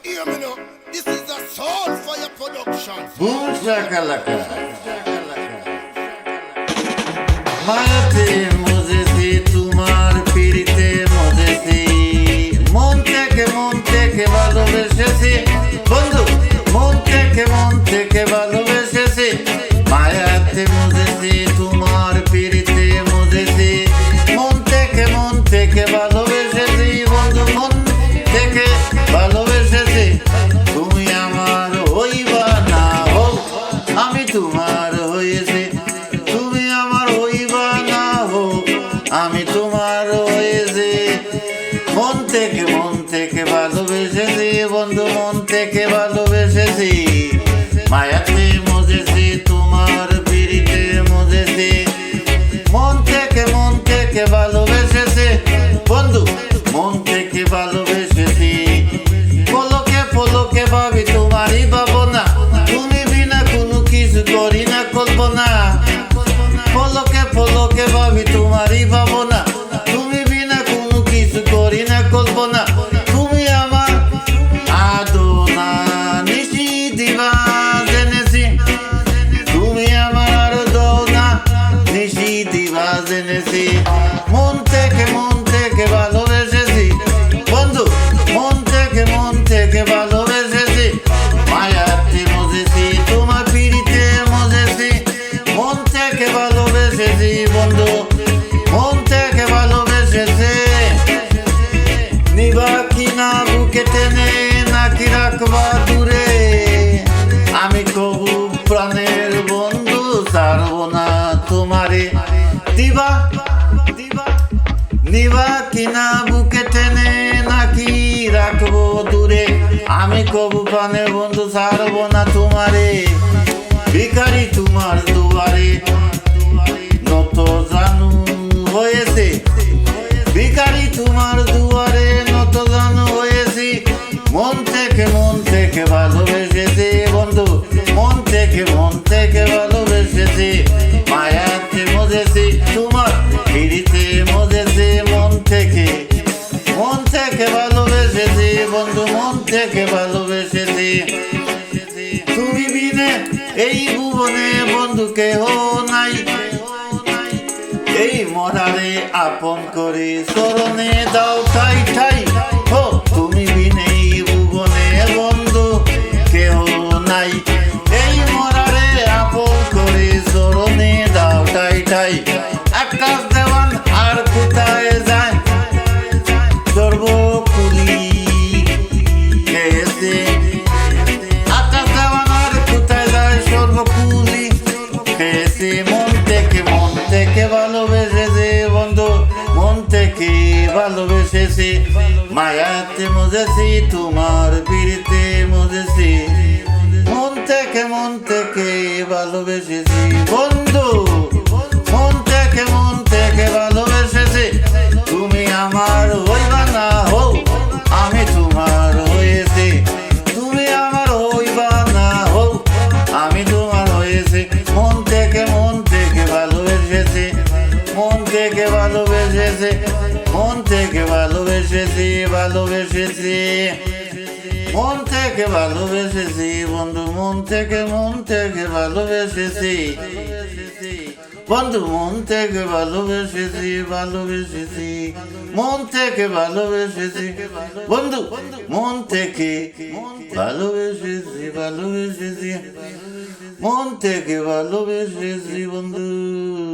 Hear me now. This is a soul fire production. Boom shakalaka. মায়াতে মজেছি তোমার পিড়িতে মজেছি মন থেকে ভালোবেসেছি বন্ধু মন থেকে ভালোবেসেছি মায়াতে মজেছি তোমার পিড়িতে মজেছি মন থেকে ভালোবেসেছি বন্ধু মন থেকে ভালোবেসেছি তুমি আমার হইবা না হো আমি তোমার হয়েছি তুমি আমার হইবা না হো আমি তোমার হয়েছি মন থেকে ভালোবেসেছি বন্ধু মন থেকে ভালোবেসেছি মায়াতে মজেছি তোমার পিড়িতে মজেছি মন থেকে ভালোবেসেছি বন্ধু মন থেকে ভালোবেসেছি পলকে ভাবি তোমারই ভাবনা তুমি বিনা কোনো কিছু করি না কল্পনা পলকে ভাবি তোমারই ভাবনা তুমি বিনা কোনো কিছু করি না কল্পনা তুমি আমার আদনা নিশি দিবা জেনেছি তুমি আমার দোনা নিশি দিবা জেনেছি মন থেকে ভালোবেসেছি বন্ধু মন থেকে ভালোবেসেছি মায়াতে মজেছি তোমার পিড়িতে মজেছি মন থেকে ভালোবেসেছি বন্ধু মন থেকে ভালোবেসেছে নিবা কিনা বুকে টেনে নাকি রাখবা দূরে আমি কবু প্রাণের বন্ধু ছাড়ব না তোমারে দিবা নিবা কিনা বুকে টেনে নাকি রাখবো দূরে আমি কবু প্রাণের বন্ধু ছাড়ব না তোমারে ভিখারি তোমার দুয়ারে নত জানু হয়েছে ভিখারি তোমার দুয়ারে নত জানু হয়েছি মন থেকে ভালোবেসেছি বন্ধু মন থেকে ভালোবেসেছি মায়াতে মজেছি তোমার পিড়িতে মজেছি মন থেকে ভালোবেসেছি বন্ধু মন থেকে ভালোবেসেছি তুমি বিনে এই ভুবনে বন্ধু কেহ নাই এই মরারে আপন করে চরণে দাও ঠাই হো তুমি বিনে এই ভুবনে বন্ধু কেহ নাই এই মরারে আপন করে চরণে দাও ঠাই আকাশ দেওয়ান আর কোথায় যায় সর্বকুলি খেয়েছে আকাশ দেওয়ান আর কোথায় যায় সর্বকুলি খেয়েছে মন থেকে ভালোবেসেছে বন্ধু মন থেকে ভালোবেসেছি মায়াতে মজেছি তোমার পিড়িতে মজেছি মন থেকে ভালোবেসেছি বন্ধু মন থেকে ভালোবেসেছি তুমি আমার হইবা না হো আমি তোমার হয়েছি তুমি আমার হইবা না হো আমি তোমার হয়েছি মন থেকে ভালোবেসেছি মন থেকে ভালোবেসেছি মন থেকে ভালোবেসেছি মন থেকে ভালোবেসেছি বন্ধু মন থেকে ভালোবেসেছি বন্ধু মন থেকে ভালোবেসেছি মন থেকে ভালোবেসেছি বন্ধু মন থেকে ভালোবেসেছি মন থেকে ভালোবেসেছি বন্ধু।